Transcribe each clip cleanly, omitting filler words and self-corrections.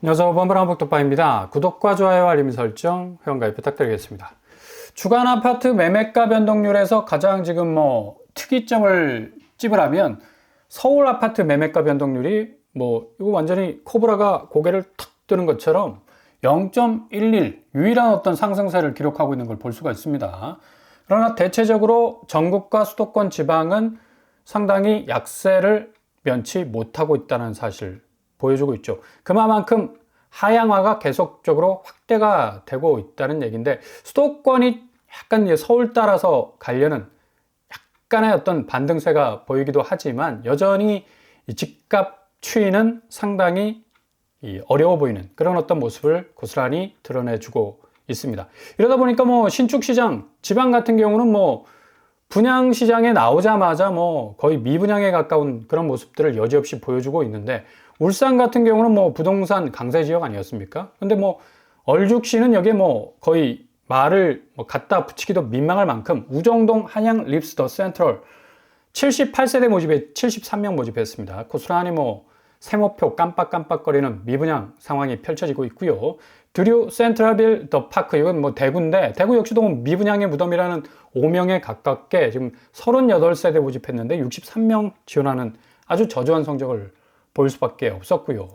안녕하세요. 범블한복도파입니다. 구독과 좋아요, 알림 설정, 회원가입 부탁드리겠습니다. 주간 아파트 매매가 변동률에서 가장 지금 특이점을 찝으라면 서울 아파트 매매가 변동률이 이거 완전히 코브라가 고개를 탁 드는 것처럼 0.11 유일한 어떤 상승세를 기록하고 있는 걸 볼 수가 있습니다. 그러나 대체적으로 전국과 수도권 지방은 상당히 약세를 면치 못하고 있다는 사실 보여주고 있죠. 그만큼 하향화가 계속적으로 확대가 되고 있다는 얘기인데, 수도권이 약간 이제 서울 따라서 가려는 약간의 어떤 반등세가 보이기도 하지만 여전히 이 집값 추이는 상당히 어려워 보이는 그런 어떤 모습을 고스란히 드러내주고 있습니다. 이러다 보니까 신축시장, 지방 같은 경우는 분양시장에 나오자마자 거의 미분양에 가까운 그런 모습들을 여지없이 보여주고 있는데, 울산 같은 경우는 부동산 강세 지역 아니었습니까? 근데 얼죽시는 여기에 거의 말을 갖다 붙이기도 민망할 만큼 우정동 한양 립스 더 센트럴 78세대 모집에 73명 모집했습니다. 고스란히 세모표 깜빡깜빡거리는 미분양 상황이 펼쳐지고 있고요. 드류 센트럴빌 더 파크, 이건 대구인데, 대구 역시도 미분양의 무덤이라는 5명에 가깝게 지금 38세대 모집했는데 63명 지원하는 아주 저조한 성적을 보일 수밖에 없었고요.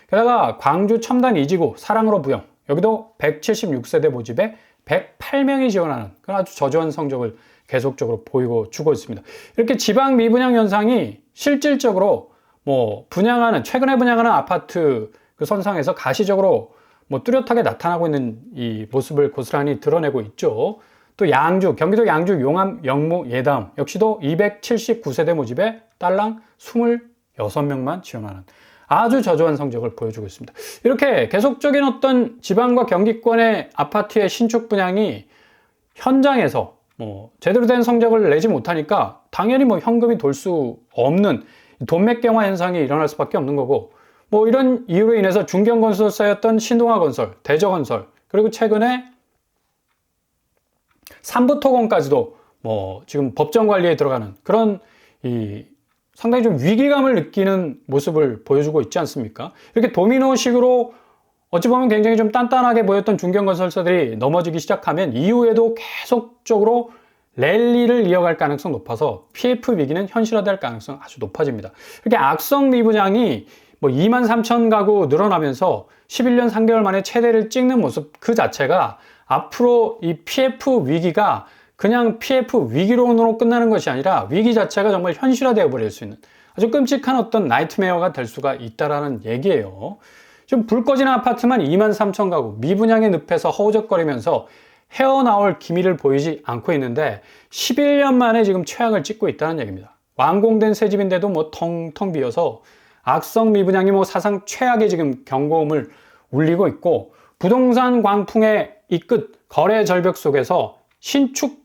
게다가 광주 첨단 이지구 사랑으로 부영, 여기도 176세대 모집에 108명이 지원하는 그런 아주 저조한 성적을 계속적으로 보이고 주고 있습니다. 이렇게 지방 미분양 현상이 실질적으로 최근에 분양하는 아파트 그 선상에서 가시적으로 뚜렷하게 나타나고 있는 이 모습을 고스란히 드러내고 있죠. 또 양주, 경기도 양주 용암 영무 예담 역시도 279세대 모집에 딸랑 26명만 지원하는 아주 저조한 성적을 보여주고 있습니다. 이렇게 계속적인 어떤 지방과 경기권의 아파트의 신축 분양이 현장에서 제대로 된 성적을 내지 못하니까 당연히 현금이 돌 수 없는 돈맥경화 현상이 일어날 수밖에 없는 거고, 이런 이유로 인해서 중견건설사였던 신동아건설, 대저건설, 그리고 최근에 삼부토건까지도 지금 법정 관리에 들어가는 그런 상당히 좀 위기감을 느끼는 모습을 보여주고 있지 않습니까? 이렇게 도미노식으로 어찌 보면 굉장히 좀 단단하게 보였던 중견건설사들이 넘어지기 시작하면 이후에도 계속적으로 랠리를 이어갈 가능성이 높아서 PF 위기는 현실화될 가능성이 아주 높아집니다. 이렇게 악성 미분양이 23,000 가구 늘어나면서 11년 3개월 만에 최대를 찍는 모습 그 자체가 앞으로 이 PF 위기가 그냥 PF 위기론으로 끝나는 것이 아니라 위기 자체가 정말 현실화되어 버릴 수 있는 아주 끔찍한 어떤 나이트메어가 될 수가 있다라는 얘기예요. 지금 불 꺼진 아파트만 23,000 가구 미분양의 늪에서 허우적거리면서 헤어나올 기미를 보이지 않고 있는데 11년 만에 지금 최악을 찍고 있다는 얘기입니다. 완공된 새 집인데도 텅텅 비어서 악성 미분양이 사상 최악의 지금 경고음을 울리고 있고, 부동산 광풍의 이 끝 거래 절벽 속에서 신축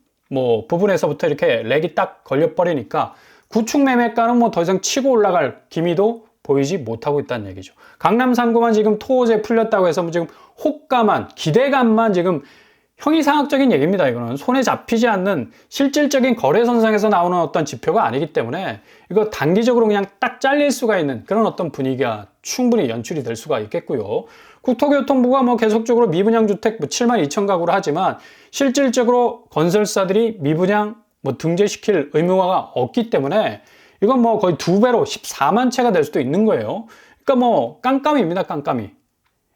부분에서부터 이렇게 렉이 딱 걸려버리니까 구축 매매가는 더 이상 치고 올라갈 기미도 보이지 못하고 있다는 얘기죠. 강남 3구만 지금 토호제 풀렸다고 해서 지금 호가만, 기대감만 지금 형이상학적인 얘기입니다. 이거는 손에 잡히지 않는 실질적인 거래선상에서 나오는 어떤 지표가 아니기 때문에 이거 단기적으로 그냥 딱 잘릴 수가 있는 그런 어떤 분위기가 충분히 연출이 될 수가 있겠고요. 국토교통부가 계속적으로 미분양 주택 72,000 가구를 하지만 실질적으로 건설사들이 미분양 등재시킬 의무화가 없기 때문에 이건 거의 2배로 14만 채가 될 수도 있는 거예요. 그러니까 깜깜입니다. 깜깜이.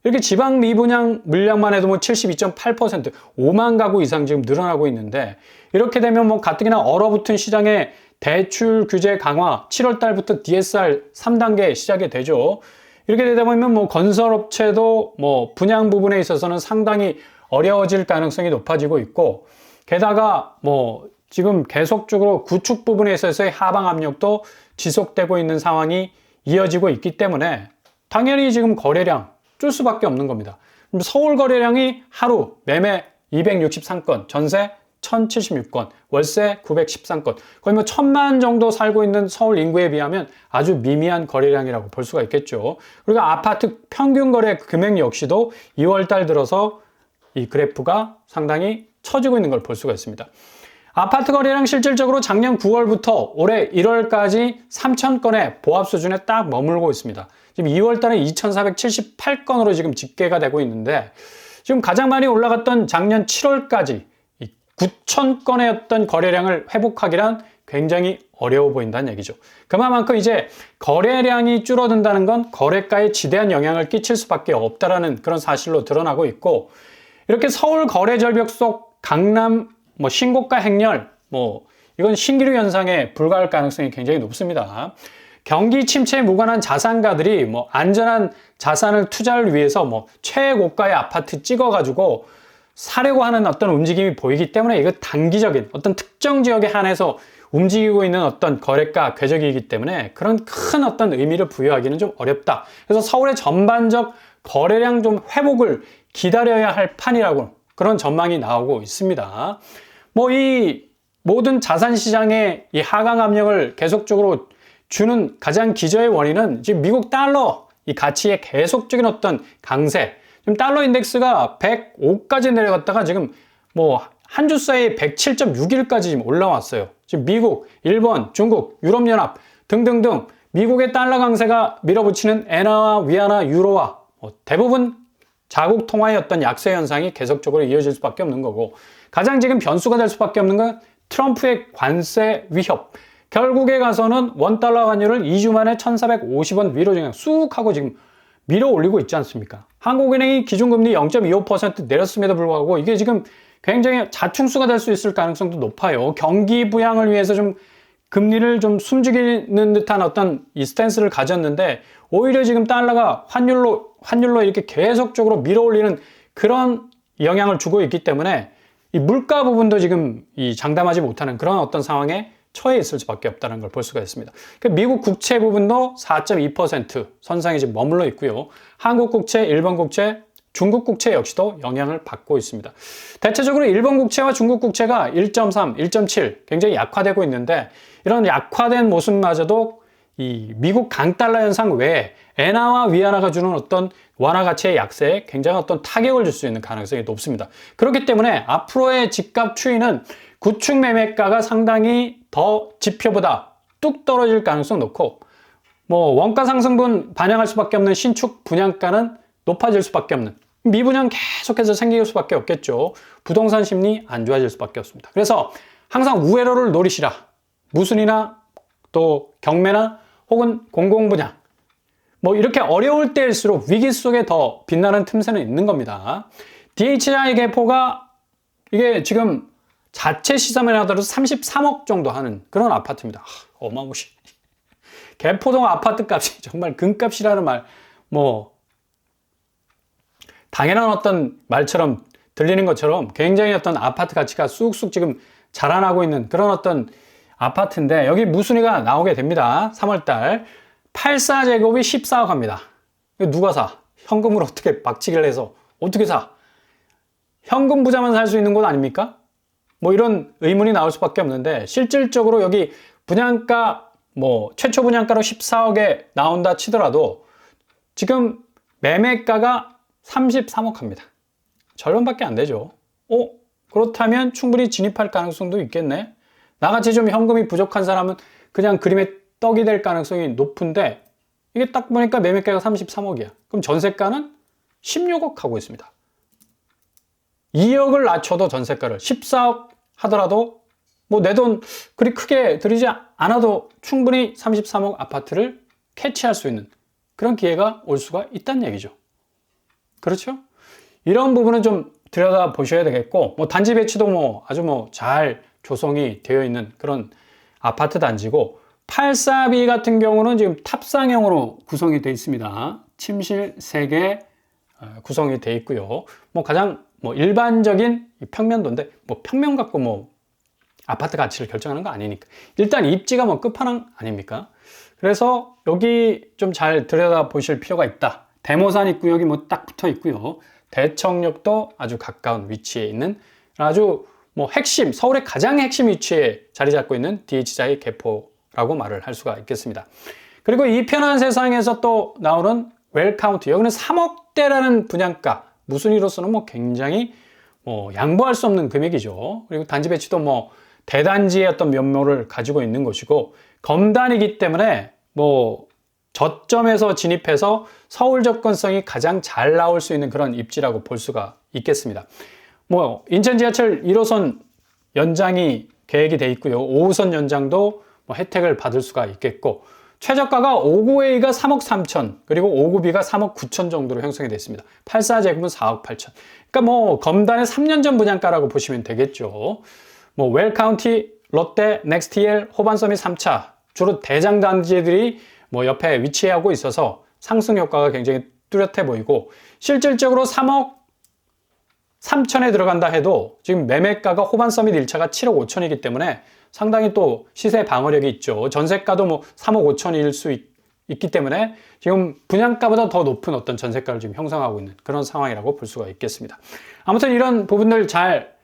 이렇게 지방 미분양 물량만 해도 72.8%, 5만 가구 이상 지금 늘어나고 있는데, 이렇게 되면 가뜩이나 얼어붙은 시장에 대출 규제 강화 7월 달부터 DSR 3단계 시작이 되죠. 이렇게 되다 보면 건설업체도 분양 부분에 있어서는 상당히 어려워질 가능성이 높아지고 있고, 게다가 지금 계속적으로 구축 부분에 있어서의 하방 압력도 지속되고 있는 상황이 이어지고 있기 때문에 당연히 지금 거래량 줄 수밖에 없는 겁니다. 서울 거래량이 하루 매매 263건, 전세 1076건, 월세 913건, 거의 1000만 정도 살고 있는 서울 인구에 비하면 아주 미미한 거래량이라고 볼 수가 있겠죠. 그리고 아파트 평균 거래 금액 역시도 2월 달 들어서 이 그래프가 상당히 처지고 있는 걸 볼 수가 있습니다. 아파트 거래량 실질적으로 작년 9월부터 올해 1월까지 3,000건의 보합 수준에 딱 머물고 있습니다. 지금 2월 달에 2,478건으로 지금 집계가 되고 있는데, 지금 가장 많이 올라갔던 작년 7월까지 9,000건의 어떤 거래량을 회복하기란 굉장히 어려워 보인다는 얘기죠. 그만큼 이제 거래량이 줄어든다는 건 거래가에 지대한 영향을 끼칠 수밖에 없다라는 그런 사실로 드러나고 있고, 이렇게 서울 거래 절벽 속 강남 신고가 행렬 이건 신기루 현상에 불과할 가능성이 굉장히 높습니다. 경기 침체에 무관한 자산가들이 안전한 자산을 투자를 위해서 최고가의 아파트 찍어가지고 사려고 하는 어떤 움직임이 보이기 때문에 이거 단기적인 어떤 특정 지역에 한해서 움직이고 있는 어떤 거래가 궤적이기 때문에 그런 큰 어떤 의미를 부여하기는 좀 어렵다. 그래서 서울의 전반적 거래량 좀 회복을 기다려야 할 판이라고 그런 전망이 나오고 있습니다. 이 모든 자산 시장의 이 하강 압력을 계속적으로 주는 가장 기저의 원인은 지금 미국 달러 이 가치의 계속적인 어떤 강세. 지금 달러 인덱스가 105까지 내려갔다가 지금 한 주 사이에 107.61까지 지금 올라왔어요. 지금 미국, 일본, 중국, 유럽연합 등등등 미국의 달러 강세가 밀어붙이는 엔화와 위안화, 유로화 대부분 자국 통화의 어떤 약세 현상이 계속적으로 이어질 수밖에 없는 거고, 가장 지금 변수가 될 수밖에 없는 건 트럼프의 관세 위협. 결국에 가서는 원달러 환율을 2주 만에 1,450원 위로 그냥 쑥 하고 지금 밀어 올리고 있지 않습니까? 한국은행이 기준금리 0.25% 내렸음에도 불구하고 이게 지금 굉장히 자충수가 될 수 있을 가능성도 높아요. 경기 부양을 위해서 좀 금리를 좀 숨죽이는 듯한 어떤 이 스탠스를 가졌는데, 오히려 지금 달러가 환율로 이렇게 계속적으로 밀어 올리는 그런 영향을 주고 있기 때문에 이 물가 부분도 지금 이 장담하지 못하는 그런 어떤 상황에 처해 있을 수밖에 없다는 걸 볼 수가 있습니다. 미국 국채 부분도 4.2% 선상에 지금 머물러 있고요. 한국 국채, 일본 국채, 중국 국채 역시도 영향을 받고 있습니다. 대체적으로 일본 국채와 중국 국채가 1.3, 1.7 굉장히 약화되고 있는데, 이런 약화된 모습마저도 이 미국 강달러 현상 외에 엔화와 위안화가 주는 어떤 완화 가치의 약세에 굉장히 어떤 타격을 줄 수 있는 가능성이 높습니다. 그렇기 때문에 앞으로의 집값 추이는 구축 매매가가 상당히 더 지표보다 뚝 떨어질 가능성 높고, 원가 상승분 반영할 수밖에 없는 신축 분양가는 높아질 수밖에 없는, 미분양 계속해서 생길 수밖에 없겠죠. 부동산 심리 안 좋아질 수밖에 없습니다. 그래서 항상 우회로를 노리시라. 무순이나 또 경매나 혹은 공공분양 이렇게 어려울 때일수록 위기 속에 더 빛나는 틈새는 있는 겁니다. DHI 개포가 이게 지금 자체 시세만 하더라도 33억 정도 하는 그런 아파트입니다. 어마무시. 개포동 아파트 값이 정말 금값이라는 말, 당연한 어떤 말처럼 들리는 것처럼 굉장히 어떤 아파트 가치가 쑥쑥 지금 자라나고 있는 그런 어떤 아파트인데, 여기 무순위가 나오게 됩니다. 3월달 84제곱이 14억 합니다. 이거 누가 사? 현금으로 어떻게 박치기를 해서 어떻게 사? 현금 부자만 살 수 있는 곳 아닙니까? 이런 의문이 나올 수밖에 없는데, 실질적으로 여기 분양가 최초 분양가로 14억에 나온다 치더라도 지금 매매가가 33억 합니다. 절반밖에 안 되죠. 그렇다면 충분히 진입할 가능성도 있겠네. 나같이 좀 현금이 부족한 사람은 그냥 그림의 떡이 될 가능성이 높은데, 이게 딱 보니까 매매가가 33억이야. 그럼 전세가는 16억 하고 있습니다. 2억을 낮춰도 전세가를 14억 하더라도 내 돈 그리 크게 들이지 않아도 충분히 33억 아파트를 캐치할 수 있는 그런 기회가 올 수가 있다는 얘기죠. 그렇죠? 이런 부분은 좀 들여다 보셔야 되겠고, 단지 배치도 아주 잘 조성이 되어 있는 그런 아파트 단지고, 842 같은 경우는 지금 탑상형으로 구성이 되어 있습니다. 침실 3개 구성이 되어 있고요. 가장 일반적인 평면도인데, 평면 갖고 아파트 가치를 결정하는 거 아니니까. 일단 입지가 끝판왕 아닙니까? 그래서 여기 좀 잘 들여다 보실 필요가 있다. 대모산 입구역이 딱 붙어 있고요. 대청역도 아주 가까운 위치에 있는 아주 핵심, 서울의 가장 핵심 위치에 자리 잡고 있는 DHI 개포라고 말을 할 수가 있겠습니다. 그리고 이 편한 세상에서 또 나오는 웰카운트, 여기는 3억대라는 분양가, 무순위로서는 굉장히 양보할 수 없는 금액이죠. 그리고 단지 배치도 대단지의 어떤 면모를 가지고 있는 것이고, 검단이기 때문에 저점에서 진입해서 서울 접근성이 가장 잘 나올 수 있는 그런 입지라고 볼 수가 있겠습니다. 뭐 인천 지하철 1호선 연장이 계획이 돼 있고요. 5호선 연장도 뭐 혜택을 받을 수가 있겠고, 최저가가 5구A가 3억 3천, 그리고 5구B가 3억 9천 정도로 형성이 됐습니다. 84제곱은 4억 8천. 그러니까 뭐 검단의 3년 전 분양가라고 보시면 되겠죠. 뭐 웰카운티, 롯데, 넥스티엘, 호반서밋 3차, 주로 대장 단지들이 뭐 옆에 위치하고 있어서 상승 효과가 굉장히 뚜렷해 보이고, 실질적으로 3억 3천에 들어간다 해도 지금 매매가가 호반서밋 1차가 7억 5천이기 때문에 상당히 또 시세 방어력이 있죠. 전세가도 뭐 3억 5천일 수 있기 때문에 지금 분양가보다 더 높은 어떤 전세가를 지금 형성하고 있는 그런 상황이라고 볼 수가 있겠습니다. 아무튼 이런 부분들 잘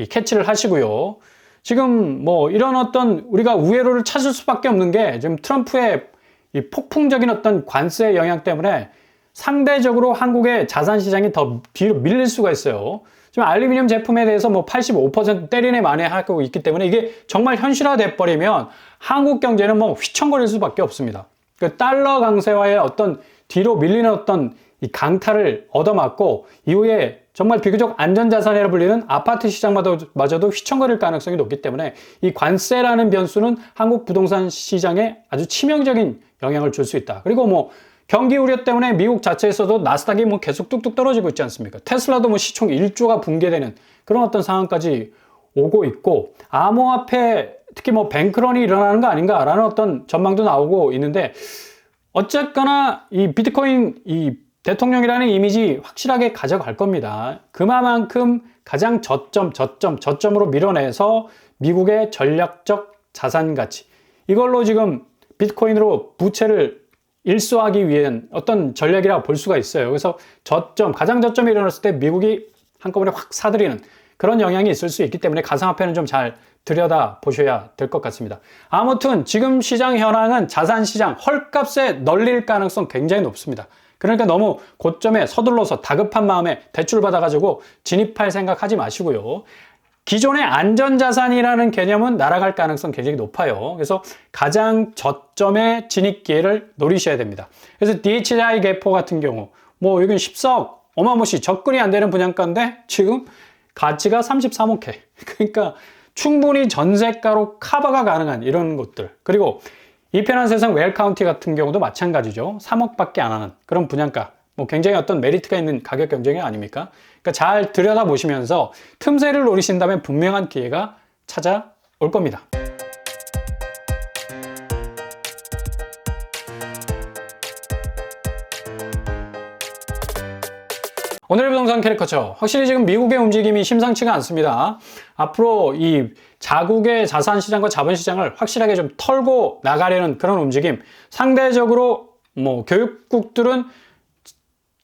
캐치를 하시고요. 지금 뭐 이런 어떤 우리가 우회로를 찾을 수밖에 없는 게 지금 트럼프의 이 폭풍적인 어떤 관세 영향 때문에 상대적으로 한국의 자산 시장이 더 뒤로 밀릴 수가 있어요. 지금 알루미늄 제품에 대해서 뭐 85% 때리네 마네 하고 있기 때문에 이게 정말 현실화돼 버리면 한국 경제는 뭐 휘청거릴 수밖에 없습니다. 그 달러 강세와의 어떤 뒤로 밀리는 어떤 이 강타를 얻어맞고 이후에 정말 비교적 안전자산이라 불리는 아파트 시장마저도 휘청거릴 가능성이 높기 때문에 이 관세라는 변수는 한국 부동산 시장에 아주 치명적인 영향을 줄 수 있다. 그리고 뭐 경기 우려 때문에 미국 자체에서도 나스닥이 뭐 계속 뚝뚝 떨어지고 있지 않습니까? 테슬라도 뭐 시총 1조가 붕괴되는 그런 어떤 상황까지 오고 있고, 암호화폐 특히 뭐 뱅크런이 일어나는 거 아닌가라는 어떤 전망도 나오고 있는데, 어쨌거나 이 비트코인 이 대통령이라는 이미지 확실하게 가져갈 겁니다. 그만큼 가장 저점으로 밀어내서 미국의 전략적 자산 가치, 이걸로 지금 비트코인으로 부채를 일소하기 위한 어떤 전략이라고 볼 수가 있어요. 그래서 가장 저점이 일어났을 때 미국이 한꺼번에 확 사들이는 그런 영향이 있을 수 있기 때문에 가상화폐는 좀 잘 들여다 보셔야 될 것 같습니다. 아무튼 지금 시장 현황은 자산 시장 헐값에 널릴 가능성 굉장히 높습니다. 그러니까 너무 고점에 서둘러서 다급한 마음에 대출 받아가지고 진입할 생각하지 마시고요. 기존의 안전자산이라는 개념은 날아갈 가능성 굉장히 높아요. 그래서 가장 저점의 진입 기회를 노리셔야 됩니다. 그래서 DHI 개포 같은 경우 뭐 여기는 14억 어마무시 접근이 안 되는 분양가인데 지금 가치가 33억회. 그러니까 충분히 전세가로 커버가 가능한 이런 것들. 그리고 이 편한 세상 웰카운티 같은 경우도 마찬가지죠. 3억밖에 안 하는 그런 분양가. 뭐 굉장히 어떤 메리트가 있는 가격 경쟁이 아닙니까? 그러니까 잘 들여다보시면서 틈새를 노리신다면 분명한 기회가 찾아올 겁니다. 오늘의 부동산 캐릭터처, 확실히 지금 미국의 움직임이 심상치가 않습니다. 앞으로 이 자국의 자산시장과 자본시장을 확실하게 좀 털고 나가려는 그런 움직임, 상대적으로 뭐 교육국들은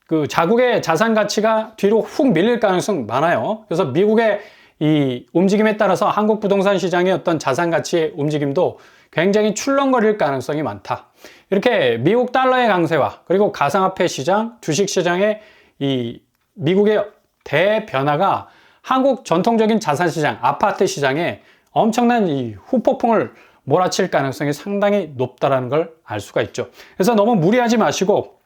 그 자국의 자산 가치가 뒤로 훅 밀릴 가능성 많아요. 그래서 미국의 이 움직임에 따라서 한국 부동산 시장의 어떤 자산 가치의 움직임도 굉장히 출렁거릴 가능성이 많다. 이렇게 미국 달러의 강세와 그리고 가상화폐 시장, 주식 시장의 이 미국의 대변화가 한국 전통적인 자산 시장, 아파트 시장에 엄청난 이 후폭풍을 몰아칠 가능성이 상당히 높다라는 걸 알 수가 있죠. 그래서 너무 무리하지 마시고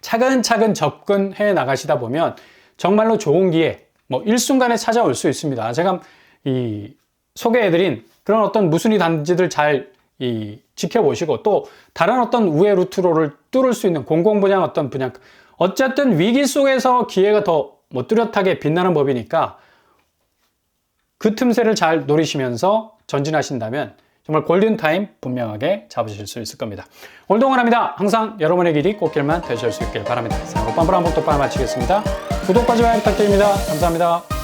차근차근 접근해 나가시다 보면 정말로 좋은 기회, 뭐 일순간에 찾아올 수 있습니다. 제가 이 소개해드린 그런 어떤 무순위 단지들 잘 지켜보시고 또 다른 어떤 우회 루트로를 뚫을 수 있는 공공분양 어떤 분양, 어쨌든 위기 속에서 기회가 더 뭐 뚜렷하게 빛나는 법이니까 그 틈새를 잘 노리시면서 전진하신다면 정말 골든타임 분명하게 잡으실 수 있을 겁니다. 오늘도 응원합니다. 항상 여러분의 길이 꽃길만 되실 수 있길 바랍니다. 오빠브라 한번 똑바로 마치겠습니다. 구독과 좋아요 부탁드립니다. 감사합니다.